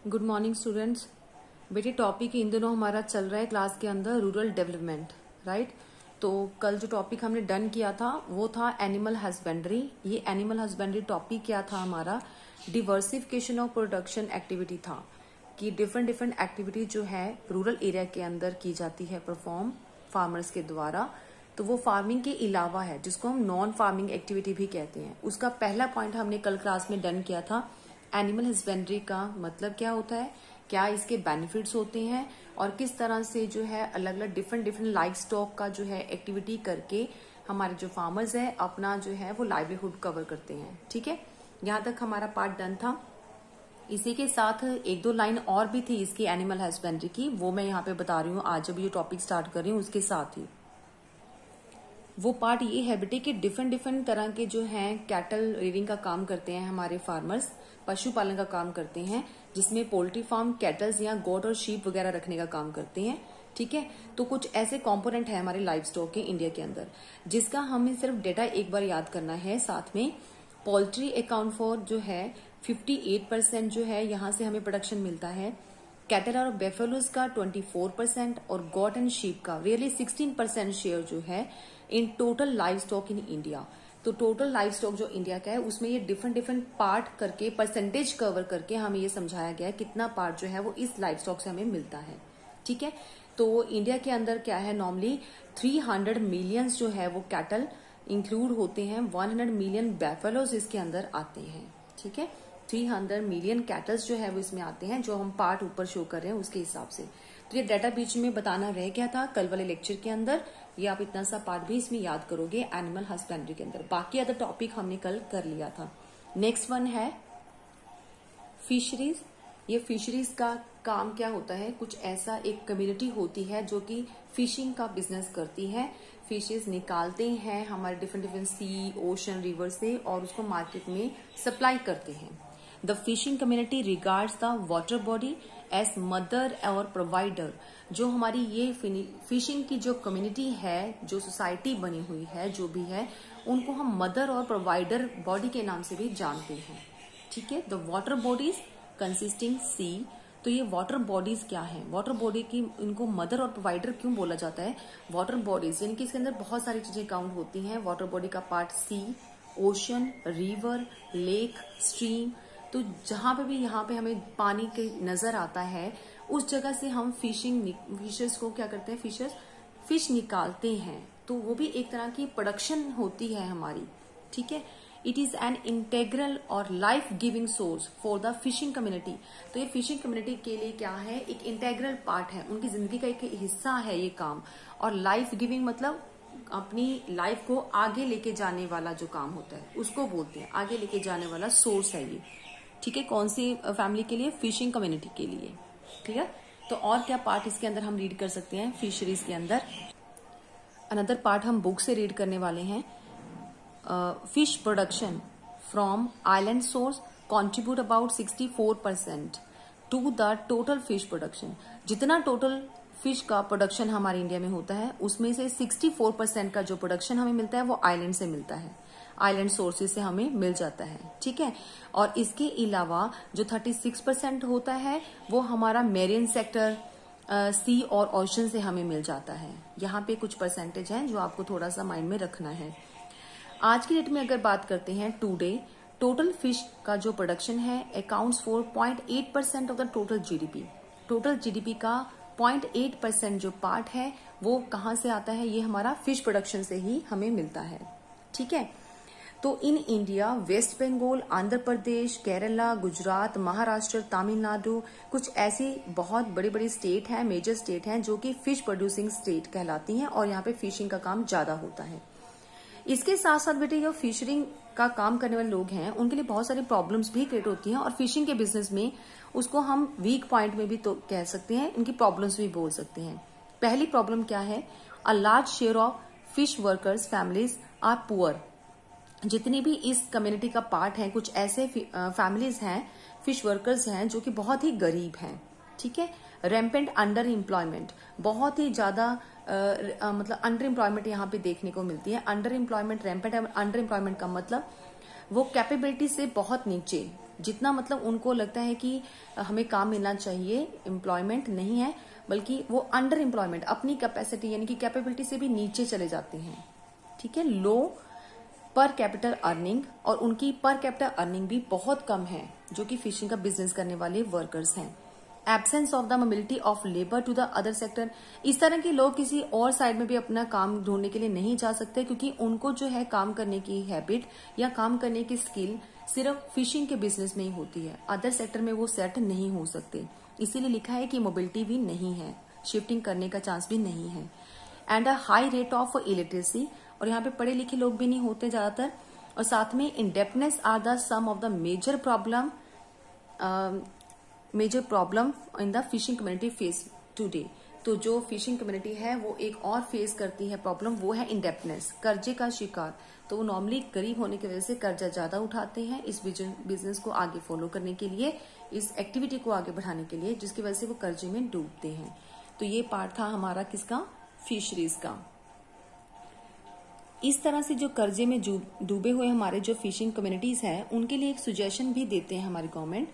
Good morning students. बेटे topic in दिनों हमारा चल रहा है क्लास के अंदर रूरल डेवलपमेंट, राइट। तो कल जो टॉपिक हमने डन किया था वो था एनिमल हस्बेंड्री। ये एनिमल हस्बेंड्री टॉपिक क्या था हमारा, डिवर्सिफिकेशन ऑफ प्रोडक्शन एक्टिविटी था कि डिफरेंट एक्टिविटी जो है रूरल एरिया के अंदर की जाती है परफॉर्म फार्मर्स के द्वारा। तो वो फार्मिंग के अलावा है जिसको हम नॉन फार्मिंग एक्टिविटी भी कहते हैं। उसका पहला पॉइंट हमने कल क्लास में डन किया था, एनिमल हस्बेंड्री का मतलब क्या होता है, क्या इसके बेनिफिट्स होते हैं और किस तरह से जो है अलग अलग डिफरेंट लाइफ स्टॉक का जो है एक्टिविटी करके हमारे जो फार्मर्स है अपना जो है वो लाइवलीहुड कवर करते हैं। ठीक है, यहाँ तक हमारा पार्ट डन था। इसी के साथ एक दो लाइन और भी थी इसकी एनिमल हस्बेंड्री की, वो मैं यहाँ पे बता रही हूँ आज जब ये टॉपिक स्टार्ट कर रही हूँ। उसके साथ ही वो पार्ट ये है बेटे कि डिफरेंट तरह के जो हैं कैटल रेविंग का काम करते हैं हमारे फार्मर्स, पशुपालन का काम करते हैं, जिसमें पोल्ट्री फार्म, कैटल्स या गोट और शीप वगैरह रखने का काम करते हैं। ठीक है, तो कुछ ऐसे कंपोनेंट है हमारे लाइफ स्टॉक के इंडिया के अंदर जिसका हमें सिर्फ डेटा एक बार याद करना है। साथ में पोल्ट्री अकाउंट फॉर जो है 58% जो है यहाँ से हमें प्रोडक्शन मिलता है, कैटल और बेफेलोज का 24% और गॉट एंड शीप का रियली 16% शेयर जो है in total life stock in India. तो टोटल लाइफ स्टॉक जो इंडिया का है उसमें ये डिफरेंट पार्ट करके परसेंटेज कवर करके हमें ये समझाया गया है कितना पार्ट जो है वो इस लाइफ स्टॉक से हमें मिलता है। ठीक है, तो इंडिया के अंदर क्या है, नॉर्मली 300 मिलियंस जो है वो कैटल इंक्लूड होते हैं, 100 मिलियन बेफेलोज इसके अंदर आते हैं। ठीक है, 300 मिलियन कैटल्स जो है वो इसमें आते हैं, जो हम पार्ट ऊपर शो कर रहे हैं उसके हिसाब से। तो ये डाटा बीच में बताना रह गया था कल वाले लेक्चर के अंदर, ये आप इतना सा पार्ट भी इसमें याद करोगे एनिमल हस्बेंड्री के अंदर। बाकी अदर टॉपिक हमने कल कर लिया था। नेक्स्ट वन है फिशरीज। ये फिशरीज का काम क्या होता है, कुछ ऐसा एक कम्युनिटी होती है जो कि फिशिंग का बिजनेस करती है, फिशेज निकालते हैं हमारे डिफरेंट सी, ओशन, रिवर से और उसको मार्केट में सप्लाई करते हैं। The fishing community regards the water body as mother और प्रोवाइडर। जो हमारी ये फिशिंग की जो कम्युनिटी है, जो सोसाइटी बनी हुई है, जो भी है, उनको हम मदर और प्रोवाइडर बॉडी के नाम से भी जानते हैं। ठीक है, द वाटर बॉडीज कंसिस्टिंग सी। तो ये वाटर बॉडीज क्या है, वाटर बॉडी की इनको मदर और प्रोवाइडर क्यों बोला जाता है, वाटर बॉडीज यानी कि इसके अंदर बहुत सारी चीजें काउंट होती हैं। वाटर बॉडी का part sea, ocean, river, lake, stream. तो जहां पे भी यहाँ पे हमें पानी के नजर आता है उस जगह से हम फिशर्स को क्या करते हैं, फिश निकालते हैं। तो वो भी एक तरह की प्रोडक्शन होती है हमारी। ठीक है, इट इज एन इंटेग्रल और life giving source for the fishing community. तो ये फिशिंग कम्युनिटी के लिए क्या है, एक इंटेग्रल पार्ट है, उनकी जिंदगी का एक हिस्सा है ये काम। और लाइफ गिविंग मतलब अपनी लाइफ को आगे लेके जाने वाला जो काम होता है उसको बोलते हैं, आगे लेके जाने वाला सोर्स है ये। ठीक है, कौन सी फैमिली के लिए, फिशिंग कम्युनिटी के लिए। क्लियर। तो और क्या पार्ट इसके अंदर हम रीड कर सकते हैं फिशरीज के अंदर, अनदर पार्ट हम बुक से रीड करने वाले हैं। Fish production from island source contribute about 64% to the total fish production. जितना टोटल फिश का प्रोडक्शन हमारे इंडिया में होता है उसमें से 64% का जो प्रोडक्शन हमें मिलता है वो आइलैंड से मिलता है, आइलैंड सोर्सेज से हमें मिल जाता है। ठीक है, और इसके अलावा जो 36% होता है वो हमारा मेरीन सेक्टर, सी और ओशन से हमें मिल जाता है। यहाँ पे कुछ परसेंटेज हैं जो आपको थोड़ा सा माइंड में रखना है। आज की डेट में अगर बात करते हैं, टुडे टोटल फिश का जो प्रोडक्शन है accounts for 0.8% of the total GDP. Total GDP का 0.8% जो पार्ट है वो कहाँ से आता है, ये हमारा फिश प्रोडक्शन से ही हमें मिलता है। ठीक है, तो in India West Bengal, Andhra Pradesh, Kerala, Gujarat, Maharashtra, Tamil Nadu, कुछ ऐसी बहुत बड़ी बड़ी स्टेट हैं, मेजर स्टेट हैं जो कि फिश प्रोड्यूसिंग स्टेट कहलाती हैं और यहाँ पे फिशिंग का काम ज्यादा होता है। इसके साथ साथ बेटे जो फिशरिंग का काम करने वाले लोग हैं उनके लिए बहुत सारी प्रॉब्लम्स भी क्रिएट होती हैं और फिशिंग के बिजनेस में उसको हम वीक पॉइंट में भी तो कह सकते हैं, इनकी प्रॉब्लम्स भी बोल सकते हैं। पहली प्रॉब्लम क्या है, a large share of fish workers families are poor. जितनी भी इस कम्युनिटी का पार्ट है, कुछ ऐसे फैमिलीज हैं, फिश वर्कर्स हैं जो कि बहुत ही गरीब हैं। ठीक है, रेम्पेंट अंडर एम्प्लॉयमेंट, बहुत ही ज्यादा मतलब अंडर एम्प्लॉयमेंट यहाँ पे देखने को मिलती है। अंडर एम्प्लॉयमेंट, रेम्पेंट अंडर एम्प्लॉयमेंट का मतलब वो कैपेबिलिटी से बहुत नीचे, जितना मतलब उनको लगता है कि हमें काम मिलना चाहिए, एम्प्लॉयमेंट नहीं है, बल्कि वो अंडर एम्प्लॉयमेंट, अपनी कैपेसिटी यानी कि कैपेबिलिटी से भी नीचे चले जाते हैं। ठीक है, लो पर कैपिटल अर्निंग, और उनकी पर कैपिटल अर्निंग भी बहुत कम है जो कि फिशिंग का बिजनेस करने वाले वर्कर्स हैं। Absence of the mobility of labour to the other sector, इस तरह के लोग किसी और साइड में भी अपना काम ढूंढने के लिए नहीं जा सकते, क्योंकि उनको जो है काम करने की हैबिट या काम करने की स्किल सिर्फ फिशिंग के बिजनेस में ही होती है, अदर सेक्टर में वो सेट नहीं हो सकते। इसीलिए लिखा है कि मोबिलिटी भी नहीं है, शिफ्टिंग करने का चांस भी नहीं है। And a high rate of illiteracy, और यहाँ पे पढ़े लिखे लोग भी नहीं होते ज्यादातर। और साथ में indebtedness are the some of the major problem in the fishing community face today. तो जो फिशिंग कम्युनिटी है वो एक और फेस करती है प्रॉब्लम, वो है इंडेप्टनेस, कर्जे का शिकार। तो वो नॉर्मली गरीब होने की वजह से कर्जा ज्यादा उठाते हैं इस बिजनेस को आगे फॉलो करने के लिए, इस एक्टिविटी को आगे बढ़ाने के लिए, जिसकी वजह से वो कर्जे में डूबते हैं। तो ये पार्ट था हमारा किसका, फिशरीज का। इस तरह से जो कर्जे में डूबे हुए हमारे जो फिशिंग कम्युनिटीज हैं उनके लिए एक सुजेशन भी देते हैं हमारी गवर्नमेंट,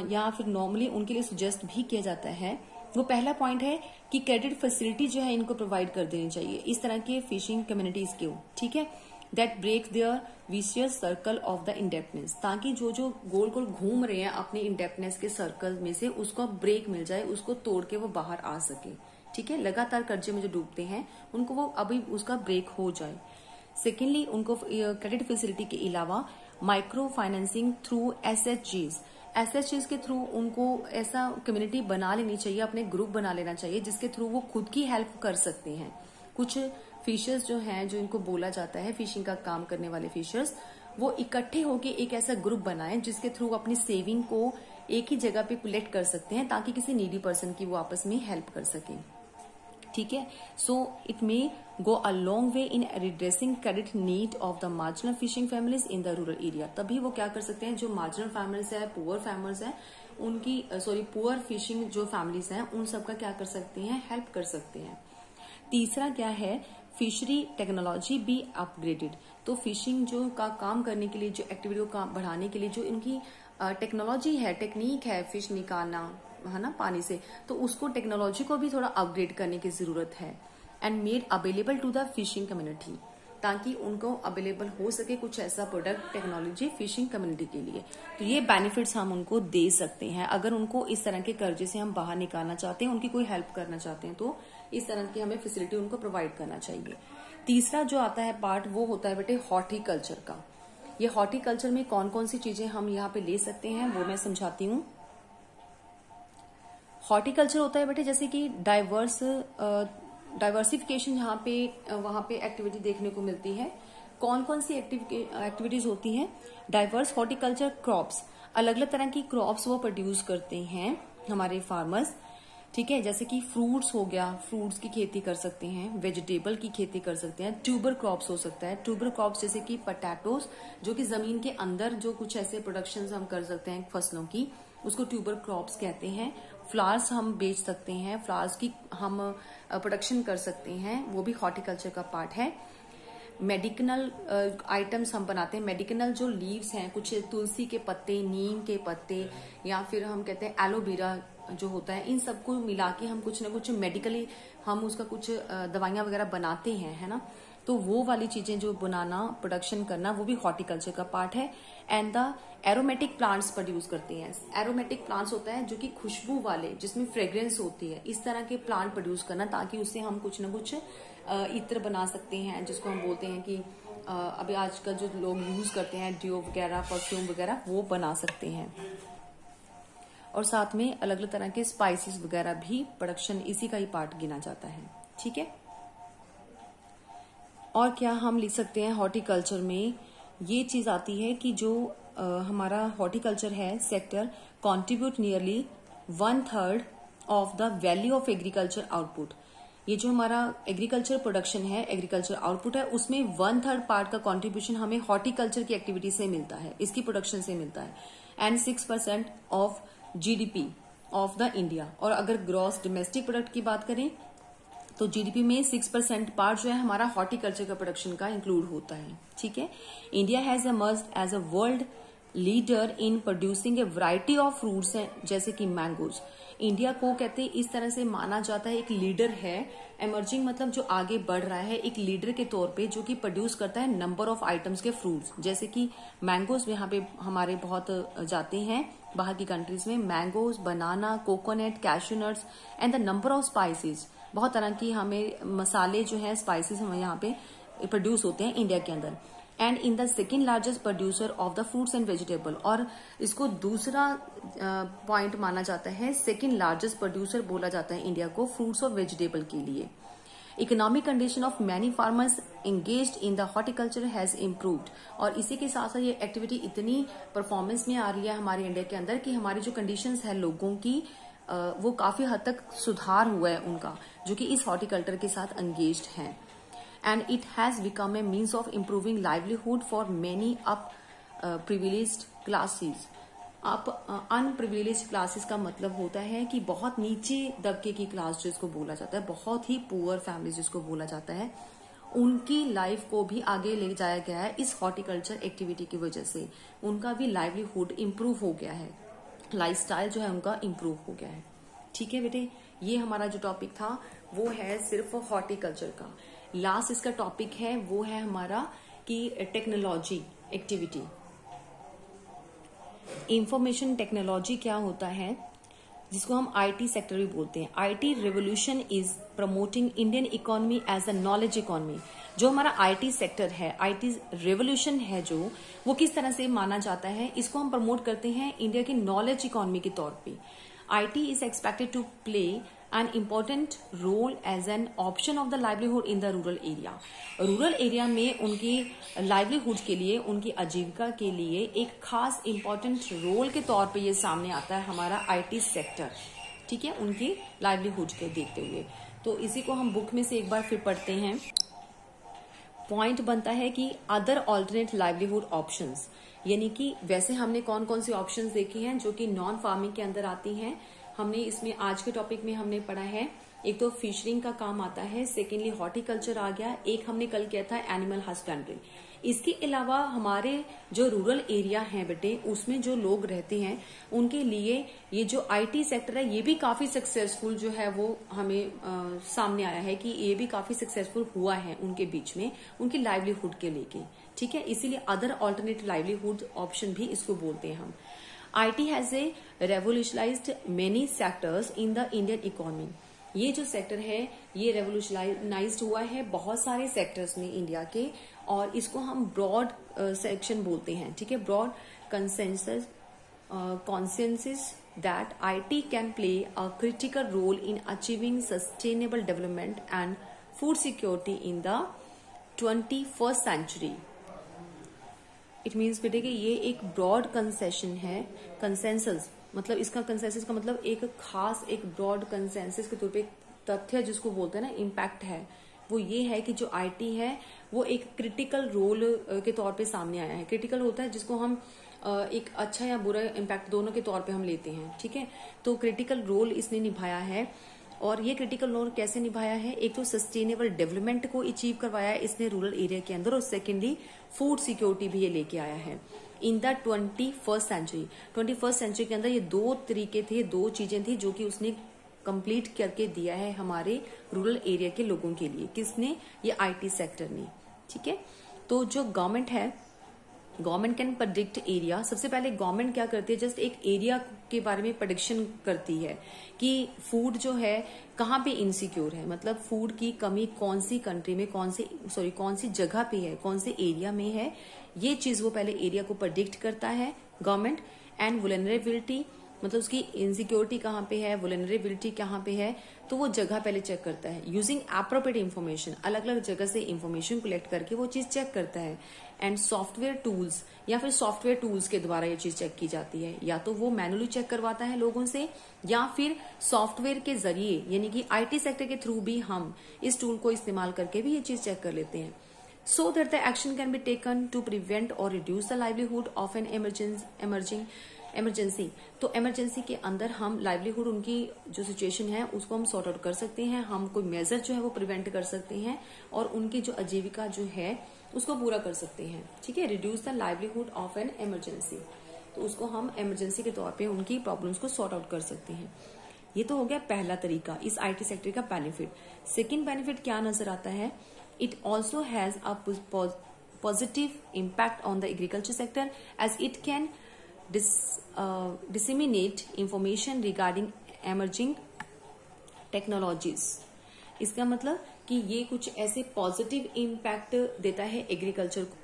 या फिर नॉर्मली उनके लिए सुजेस्ट भी किया जाता है। वो पहला पॉइंट है कि क्रेडिट फैसिलिटी जो है इनको प्रोवाइड कर देनी चाहिए इस तरह के फिशिंग कम्युनिटीज को। ठीक है, that breaks their vicious circle of the indebtedness, ताकि जो जो गोल गोल घूम रहे हैं अपने इंडेप्टनेस के सर्कल में से उसको ब्रेक मिल जाए, उसको तोड़ के वो बाहर आ सके। ठीक है, लगातार कर्जे में जो डूबते हैं उनको वो अभी उसका ब्रेक हो जाए। सेकेंडली, उनको क्रेडिट फैसिलिटी के अलावा माइक्रो फाइनेंसिंग थ्रू एसएचजीज के थ्रू उनको ऐसा कम्युनिटी बना लेनी चाहिए, अपने ग्रुप बना लेना चाहिए जिसके थ्रू वो खुद की हेल्प कर सकते हैं। कुछ फिशर्स जो हैं, जो इनको बोला जाता है फिशिंग का काम करने वाले फिशर्स, वो इकट्ठे होके एक ऐसा ग्रुप बनाएं जिसके थ्रू अपनी सेविंग को एक ही जगह पे कलेक्ट कर सकते हैं, ताकि किसी नीडी पर्सन की वो आपस में हेल्प कर सकें। ठीक है, so it may go a long way in redressing credit need of the marginal fishing families in the rural area. तभी वो क्या कर सकते हैं, जो मार्जिनल फैमिलीज है, पुअर फैमिलीज है, उनकी पुअर फिशिंग जो फैमिलीज हैं उन सबका क्या कर सकते हैं, हेल्प कर सकते हैं। तीसरा क्या है, फिशरी टेक्नोलॉजी बी अपग्रेडेड। तो फिशिंग जो का काम करने के लिए, जो एक्टिविटी को काम बढ़ाने के लिए जो इनकी टेक्नोलॉजी है, टेक्निक है फिश निकालना है ना पानी से, तो उसको टेक्नोलॉजी को भी थोड़ा अपग्रेड करने की जरूरत है। And made available to the fishing community, ताकि उनको अवेलेबल हो सके कुछ ऐसा प्रोडक्ट टेक्नोलॉजी फिशिंग कम्युनिटी के लिए। तो ये बेनिफिट्स हम उनको दे सकते हैं अगर उनको इस तरह के कर्जे से हम बाहर निकालना चाहते हैं, उनकी कोई हेल्प करना चाहते हैं, तो इस तरह की हमें फैसिलिटी उनको प्रोवाइड करना चाहिए। तीसरा जो आता है पार्ट, वो होता है बेटे हॉर्टिकल्चर का। ये हॉर्टिकल्चर में कौन कौन सी चीजें हम यहाँ पे ले सकते हैं वो मैं समझाती हूँ। हॉर्टिकल्चर होता है बेटे जैसे कि डाइवर्सिफिकेशन, यहाँ पे वहां पे एक्टिविटी देखने को मिलती है। कौन कौन सी एक्टिविटीज होती हैं, डाइवर्स हॉर्टिकल्चर क्रॉप्स, अलग अलग तरह की क्रॉप्स वो प्रोड्यूस करते हैं हमारे फार्मर्स। ठीक है, जैसे कि फ्रूट्स हो गया, फ्रूट्स की खेती कर सकते हैं, वेजिटेबल की खेती कर सकते हैं, ट्यूबर क्रॉप्स हो सकता है। ट्यूबर क्रॉप्स जैसे कि पटैटोस, जो कि जमीन के अंदर जो कुछ ऐसे प्रोडक्शन हम कर सकते हैं फसलों की, उसको ट्यूबर क्रॉप्स कहते हैं। फ्लावर्स हम बेच सकते हैं, फ्लावर्स की हम प्रोडक्शन कर सकते हैं, वो भी हॉर्टिकल्चर का पार्ट है। मेडिकल आइटम्स हम बनाते हैं, मेडिकल जो लीव्स हैं, कुछ तुलसी के पत्ते, नीम के पत्ते, या फिर हम कहते हैं एलोवेरा जो होता है, इन सबको मिला के हम कुछ ना कुछ मेडिकली हम उसका कुछ दवाइयां वगैरह बनाते हैं, है ना। तो वो वाली चीजें जो बनाना, प्रोडक्शन करना, वो भी हॉर्टिकल्चर का पार्ट है। And the aromatic plants produce करते हैं। एरोमेटिक प्लांट्स होता है जो कि खुशबू वाले, जिसमें फ्रेग्रेंस होती है, इस तरह के प्लांट प्रोड्यूस करना, ताकि उससे हम कुछ ना कुछ इत्र बना सकते हैं, जिसको हम बोलते हैं कि अभी आजकल जो लोग यूज करते हैं ड्यू वगैरह, परफ्यूम वगैरह, वो बना सकते हैं। और साथ में अलग अलग तरह के स्पाइसेस वगैरह भी प्रोडक्शन इसी का ही पार्ट गिना जाता है। ठीक है, और क्या हम लिख सकते हैं हॉर्टिकल्चर में, ये चीज आती है कि जो हमारा हॉर्टिकल्चर है sector contribute nearly 1/3 of the value of agriculture output. ये जो हमारा एग्रीकल्चर प्रोडक्शन है, एग्रीकल्चर आउटपुट है, उसमें 1/3 पार्ट का कंट्रीब्यूशन हमें हॉर्टिकल्चर की एक्टिविटी से मिलता है, इसकी प्रोडक्शन से मिलता है। And 6% of GDP of the India. और अगर ग्रॉस डोमेस्टिक प्रोडक्ट की बात करें तो जीडीपी में 6% पार्ट जो है हमारा हॉर्टिकल्चर का प्रोडक्शन का इंक्लूड होता है। ठीक है, India has emerged as a world leader in producing a variety of fruits हैं जैसे कि मैंगोज। इंडिया को कहते हैं इस तरह से माना जाता है, एक लीडर है। एमर्जिंग मतलब जो आगे बढ़ रहा है, एक लीडर के तौर पे जो कि प्रोड्यूस करता है नंबर ऑफ आइटम्स के फ्रूट्स, जैसे कि मैंगोज यहाँ पे हमारे बहुत जाते हैं बाहर की कंट्रीज में। Mangoes, banana, coconut, cashew nuts and the number of spices, बहुत तरह की हमें मसाले जो है स्पाइसेस हमें यहाँ पे प्रोड्यूस होते हैं इंडिया के अंदर। And in the second largest producer of the fruits and vegetable, और इसको दूसरा पॉइंट माना जाता है, सेकेंड लार्जेस्ट प्रोड्यूसर बोला जाता है इंडिया को फ्रूट्स और वेजिटेबल के लिए। Economic condition of many farmers engaged in the horticulture has improved, और इसी के साथ साथ ये एक्टिविटी इतनी परफॉर्मेंस में आ रही है हमारे इंडिया के अंदर कि हमारी जो कंडीशंस है लोगों की वो काफी हद तक सुधार हुआ है उनका, जो कि इस हॉर्टिकल्चर के साथ एंगेज्ड हैं। And it has become a means of improving livelihood for many privileged classes. Unprivileged classes का मतलब होता है कि बहुत नीचे दबके की क्लास जिसको बोला जाता है, बहुत ही पुअर फैमिली जिसको बोला जाता है, उनकी लाइफ को भी आगे ले जाया गया है इस हॉर्टिकल्चर एक्टिविटी की वजह से। उनका भी लाइवलीहुड इम्प्रूव हो गया है, लाइफस्टाइल जो है उनका इम्प्रूव हो गया है। ठीक है बेटे, ये हमारा जो टॉपिक था वो है सिर्फ हॉर्टिकल्चर का। लास्ट इसका टॉपिक है वो है हमारा कि टेक्नोलॉजी एक्टिविटी। इंफॉर्मेशन टेक्नोलॉजी क्या होता है, जिसको हम आईटी सेक्टर भी बोलते हैं। IT revolution is promoting Indian economy as a knowledge economy. जो हमारा आईटी सेक्टर है, आईटी रेवोल्यूशन है जो, वो किस तरह से माना जाता है, इसको हम प्रमोट करते हैं इंडिया की नॉलेज इकोनॉमी के तौर पे। IT is expected to play an important role as an option of the livelihood in the rural area. Rural area में उनकी लाइवलीहुड के लिए, उनकी आजीविका के लिए एक खास इंपॉर्टेंट रोल के तौर पे ये सामने आता है हमारा IT सेक्टर। ठीक है, उनकी लाइवलीहुड के देखते हुए। तो इसी को हम बुक में से एक बार फिर पढ़ते हैं। पॉइंट बनता है कि अदर ऑल्टरनेट लाइवलीहुड ऑप्शंस, यानी कि वैसे हमने कौन कौन सी ऑप्शंस देखी हैं जो कि नॉन फार्मिंग के अंदर आती हैं। हमने इसमें आज के टॉपिक में हमने पढ़ा है, एक तो फिशरिंग का काम आता है, सेकेंडली हॉर्टिकल्चर आ गया, एक हमने कल किया था एनिमल हस्बेंड्री। इसके अलावा हमारे जो रूरल एरिया है बेटे, उसमें जो लोग रहते हैं उनके लिए ये जो आईटी सेक्टर है ये भी काफी सक्सेसफुल जो है वो हमें सामने आया है कि ये भी काफी सक्सेसफुल हुआ है उनके बीच में, उनकी लाइवलीहुड के लेके। ठीक है, इसीलिए अदर ऑल्टरनेट लाइवलीहुड ऑप्शन भी इसको बोलते हैं हम। IT has a revolutionised many sectors in the Indian economy. ये जो सेक्टर है ये रेवोल्यूशनाइज्ड हुआ है बहुत सारे सेक्टर्स में इंडिया के, और इसको हम ब्रॉड सेक्शन बोलते हैं। ठीक है, broad consensus that IT can play a critical role in achieving sustainable development and food security in the 21st century. It means बेटे कि ये एक ब्रॉड कंसेशन है, कंसेंसस मतलब इसका कंसेंसस का मतलब एक खास एक ब्रॉड कंसेंसस के तौर पे तथ्य जिसको बोलते हैं ना, इम्पैक्ट है, वो ये है कि जो आईटी है वो एक क्रिटिकल रोल के तौर पे सामने आया है। क्रिटिकल होता है जिसको हम एक अच्छा या बुरा इम्पैक्ट दोनों के तौर पे हम लेते हैं। ठीक है, तो क्रिटिकल रोल इसने निभाया है, और ये क्रिटिकल रोल कैसे निभाया है, एक तो सस्टेनेबल डेवलपमेंट को अचीव करवाया है इसने रूरल एरिया के अंदर, और सेकेंडली फूड सिक्योरिटी भी ये लेके आया है in the 21st century. 21st century के अंदर ये दो तरीके थे, दो चीजें थी जो कि उसने कंप्लीट करके दिया है हमारे रूरल एरिया के लोगों के लिए। किसने? ये आईटी सेक्टर ने। ठीक है, तो जो गवर्नमेंट है, गवर्नमेंट कैन प्रेडिक्ट एरिया। सबसे पहले गवर्नमेंट क्या करती है, जस्ट एक एरिया के बारे में प्रेडिक्शन करती है कि फूड जो है कहाँ पे इनसिक्योर है, मतलब फूड की कमी कौन सी कंट्री में, कौन सी जगह पे है, कौन से एरिया में है, ये चीज वो पहले एरिया को प्रेडिक्ट करता है गवर्नमेंट। एंड वुलनरेबिलिटी मतलब उसकी इनसिक्योरिटी कहाँ पे है, वुलनरेबिलिटी कहाँ पे है, तो वो जगह पहले चेक करता है। यूजिंग एप्रोप्रिएट इन्फॉर्मेशन, अलग अलग जगह से इन्फॉर्मेशन कलेक्ट करके वो चीज चेक करता है। एंड सॉफ्टवेयर टूल्स या फिर सॉफ्टवेयर टूल्स के द्वारा ये चीज चेक की जाती है, या तो वो मैनुअली चेक करवाता है लोगों से, या फिर सॉफ्टवेयर के जरिए, यानी कि आईटी सेक्टर के थ्रू भी हम इस टूल को इस्तेमाल करके भी ये चीज चेक कर लेते हैं। so that the action can be taken to prevent or reduce the livelihood of an emergency। तो इमरजेंसी के अंदर हम लाइवलीहुड, उनकी जो सिचुएशन है उसको हम सॉर्ट आउट कर सकते हैं, हम कोई मेजर जो है वो प्रिवेंट कर सकते हैं, और उनकी जो आजीविका जो है उसको पूरा कर सकते हैं। ठीक है, reduce the livelihood of an emergency. तो उसको हम इमरजेंसी के तौर पे उनकी प्रॉब्लम्स को सॉर्ट आउट कर सकते हैं। ये तो हो गया पहला तरीका इस आईटी सेक्टर का बेनिफिट। सेकेंड बेनिफिट क्या नजर आता है, it also has a positive impact on the agriculture sector as it can disseminate information regarding emerging technologies। इसका मतलब कि ये कुछ ऐसे पॉजिटिव इम्पैक्ट देता है एग्रीकल्चर को,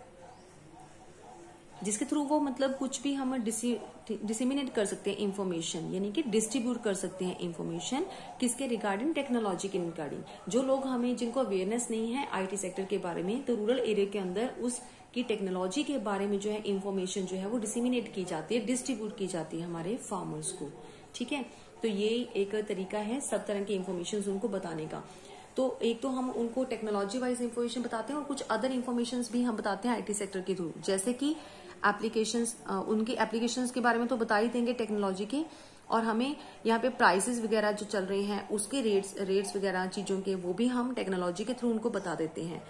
जिसके थ्रू वो मतलब कुछ भी हम डिसेमिनेट कर सकते हैं इंफॉर्मेशन, यानी कि डिस्ट्रीब्यूट कर सकते हैं इंफॉर्मेशन किसके रिगार्डिंग, टेक्नोलॉजी के रिगार्डिंग। जो लोग हमें जिनको अवेयरनेस नहीं है आईटी सेक्टर के बारे में, तो रूरल एरिया के अंदर उसकी टेक्नोलॉजी के बारे में जो है इंफॉर्मेशन जो है वो डिसेमिनेट की जाती है, डिस्ट्रीब्यूट की जाती है हमारे फार्मर्स को। ठीक है, तो ये एक तरीका है सब तरह की इंफॉर्मेशन उनको बताने का। तो एक तो हम उनको टेक्नोलॉजी वाइज इंफॉर्मेशन बताते हैं और कुछ अदर इंफॉर्मेशन भी हम बताते हैं आईटी सेक्टर के थ्रू, जैसे कि एप्लीकेशंस, उनकी एप्लीकेशंस के बारे में तो बता ही देंगे टेक्नोलॉजी के, और हमें यहाँ पे प्राइसेस वगैरह जो चल रहे हैं उसके रेट्स वगैरह चीजों के वो भी हम टेक्नोलॉजी के थ्रू उनको बता देते हैं।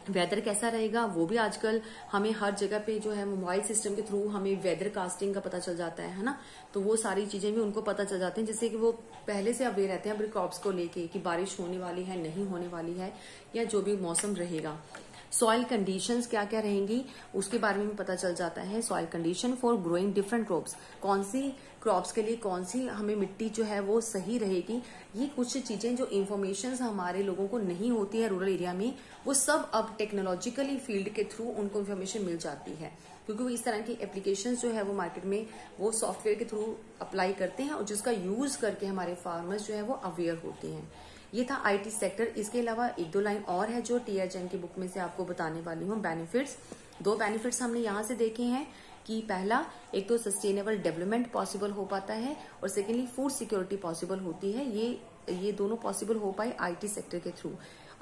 वेदर कैसा रहेगा वो भी आजकल हमें हर जगह पे जो है मोबाइल सिस्टम के थ्रू हमें वेदर कास्टिंग का पता चल जाता है ना, तो वो सारी चीजें भी उनको पता चल जाती हैं, जिससे कि वो पहले से अवेयर रहते हैं अपने क्रॉप्स को लेके कि बारिश होने वाली है, नहीं होने वाली है, या जो भी मौसम रहेगा। सॉइल कंडीशंस क्या क्या रहेंगी उसके बारे में पता चल जाता है। Soil condition for growing different crops, कौन सी क्रॉप्स के लिए कौन सी हमें मिट्टी जो है वो सही रहेगी, ये कुछ चीजें जो इन्फॉर्मेशन हमारे लोगों को नहीं होती है रूरल एरिया में, वो सब अब टेक्नोलॉजिकली फील्ड के थ्रू उनको इन्फॉर्मेशन मिल जाती है, क्योंकि वो इस तरह की एप्लीकेशंस जो है वो मार्केट में वो सॉफ्टवेयर के थ्रू अप्लाई करते हैं और जिसका यूज करके हमारे फार्मर्स जो है वो अवेयर होते हैं। ये था आईटी सेक्टर। इसके अलावा एक दो लाइन और है जो टीआर जैन की बुक में से आपको बताने वाली हूँ। बेनिफिट्स, दो बेनिफिट्स हमने यहाँ से देखे हैं कि पहला, एक तो सस्टेनेबल डेवलपमेंट पॉसिबल हो पाता है और सेकेंडली फूड सिक्योरिटी पॉसिबल होती है। ये दोनों पॉसिबल हो पाए आईटी सेक्टर के थ्रू।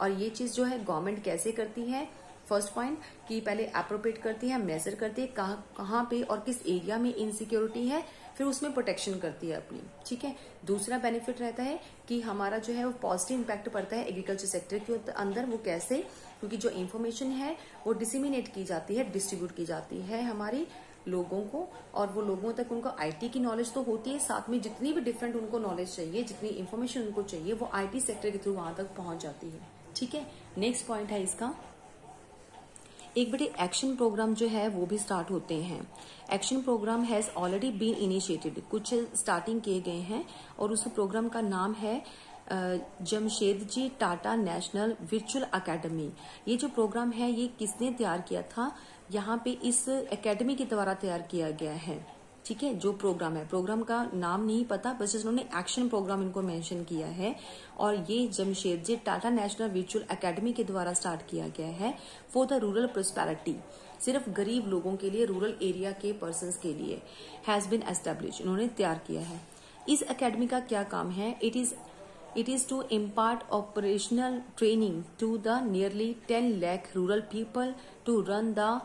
और ये चीज जो है गवर्नमेंट कैसे करती है, फर्स्ट पॉइंट कि पहले अप्रोप्रिएट करती है, मेजर करती है कहाँ पे और किस एरिया में इनसिक्योरिटी है, फिर उसमें प्रोटेक्शन करती है अपनी। ठीक है, दूसरा बेनिफिट रहता है कि हमारा जो है वो पॉजिटिव इम्पैक्ट पड़ता है एग्रीकल्चर सेक्टर के अंदर। वो कैसे, क्योंकि जो इन्फॉर्मेशन है वो डिसेमिनेट की जाती है, डिस्ट्रीब्यूट की जाती है हमारी लोगों को, और वो लोगों तक उनको आईटी की नॉलेज तो होती है, साथ में जितनी भी डिफरेंट उनको नॉलेज चाहिए, जितनी इन्फॉर्मेशन उनको चाहिए, वो आईटी सेक्टर के थ्रू वहां तक पहुंच जाती है। ठीक है, नेक्स्ट पॉइंट है इसका, एक बड़े एक्शन प्रोग्राम जो है वो भी स्टार्ट होते हैं। Action programme has already been initiated, कुछ स्टार्टिंग किए गए हैं और उस प्रोग्राम का नाम है Jamshedji Tata national virtual academy. ये जो प्रोग्राम है ये किसने तैयार किया था, यहाँ पे इस एकेडमी के द्वारा तैयार किया गया है। ठीक है, जो प्रोग्राम है, प्रोग्राम का नाम नहीं पता, बस उन्होंने एक्शन प्रोग्राम इनको मेंशन किया है, और ये Jamshedji Tata national virtual academy के द्वारा स्टार्ट किया गया है फॉर द रूरल प्रोस्पेरिटी, सिर्फ गरीब लोगों के लिए, रूरल एरिया के पर्संस के लिए हैज बीन एस्टेब्लिश, उन्होंने तैयार किया है। इस एकेडमी का क्या काम है, it is to impart operational training to the nearly 10 lakh rural people to run the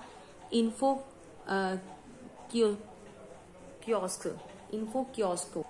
info kiosk.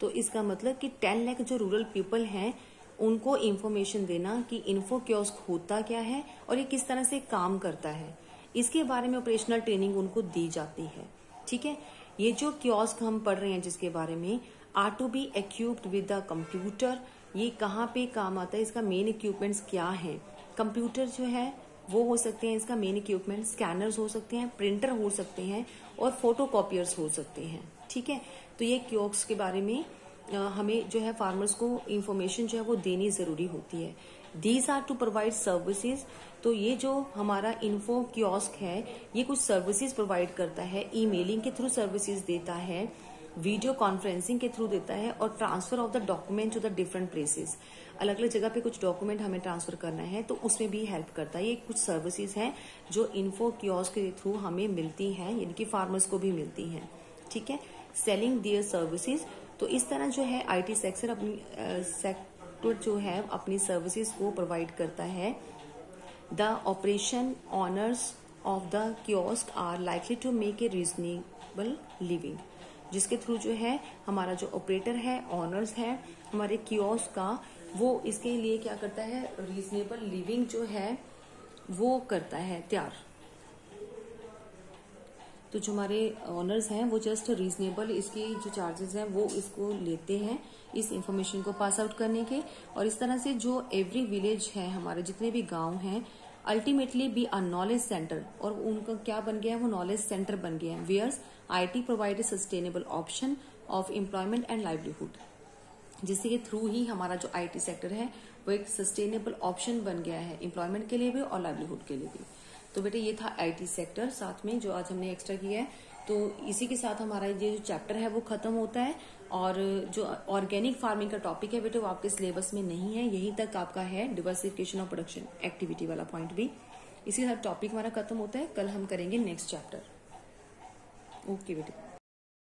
तो इसका मतलब कि 10 लाख जो रूरल पीपल हैं उनको इन्फॉर्मेशन देना कि इन्फो कियोस्क होता क्या है और ये किस तरह से काम करता है, इसके बारे में ऑपरेशनल ट्रेनिंग उनको दी जाती है। ठीक है, ये जो कियोस्क हम पढ़ रहे हैं जिसके बारे में, are to be equipped with the computer, ये कहाँ पे काम आता है, इसका मेन इक्विपमेंट्स क्या है। कंप्यूटर जो है वो हो सकते हैं इसका मेन इक्विपमेंट, स्कैनर्स हो सकते हैं, प्रिंटर हो सकते हैं और फोटोकॉपियर्स हो सकते हैं। ठीक है, तो ये कियोस्क के बारे में हमें जो है फार्मर्स को इंफॉर्मेशन जो है वो देनी जरूरी होती है। These are to provide services, तो ये जो हमारा इन्फो कियोस्क है ये कुछ सर्विसेज प्रोवाइड करता है, ईमेलिंग के थ्रू सर्विसेज देता है, वीडियो कॉन्फ्रेंसिंग के थ्रू देता है, और transfer of the document to the different places, अलग अलग जगह पे कुछ डॉक्यूमेंट हमें ट्रांसफर करना है तो उसमें भी हेल्प करता है। ये कुछ सर्विसेज हैं जो इन्फो कियोस्क के थ्रू हमें मिलती हैं, यानी कि फार्मर्स को भी मिलती हैं। ठीक है, सेलिंग दियर सर्विसेज, तो इस तरह जो है आईटी सेक्टर जो है अपनी सर्विसेज को प्रोवाइड करता है। The operation owners of the kiosk are likely to make a reasonable living, जिसके थ्रू जो है हमारा जो ऑपरेटर है, ऑनर्स है हमारे कियोस्क का, वो इसके लिए क्या करता है, रीजनेबल लिविंग जो है वो करता है तैयार। तो जो हमारे ऑनर्स हैं वो जस्ट रीजनेबल इसकी जो चार्जेस हैं वो इसको लेते हैं इस इंफॉर्मेशन को पास आउट करने के। और इस तरह से जो एवरी विलेज है, हमारे जितने भी गांव हैं, ultimately be a knowledge centre, और उनका क्या बन गया है, वो नॉलेज सेंटर बन गया है। Whereas IT provide a sustainable option of employment and livelihood, जिसके के थ्रू ही हमारा जो IT सेक्टर है वो एक सस्टेनेबल ऑप्शन बन गया है एम्प्लॉयमेंट के लिए भी और लाइवलीहुड के लिए भी। तो बेटे ये था IT सेक्टर साथ में जो आज हमने एक्स्ट्रा किया है। तो इसी के साथ हमारा ये जो चैप्टर है वो खत्म होता है। और जो ऑर्गेनिक फार्मिंग का टॉपिक है बेटे वो आपके सिलेबस में नहीं है, यहीं तक आपका है डिवर्सिफिकेशन ऑफ प्रोडक्शन एक्टिविटी वाला पॉइंट भी। इसी के साथ टॉपिक हमारा खत्म होता है। कल हम करेंगे नेक्स्ट चैप्टर। ओके बेटे।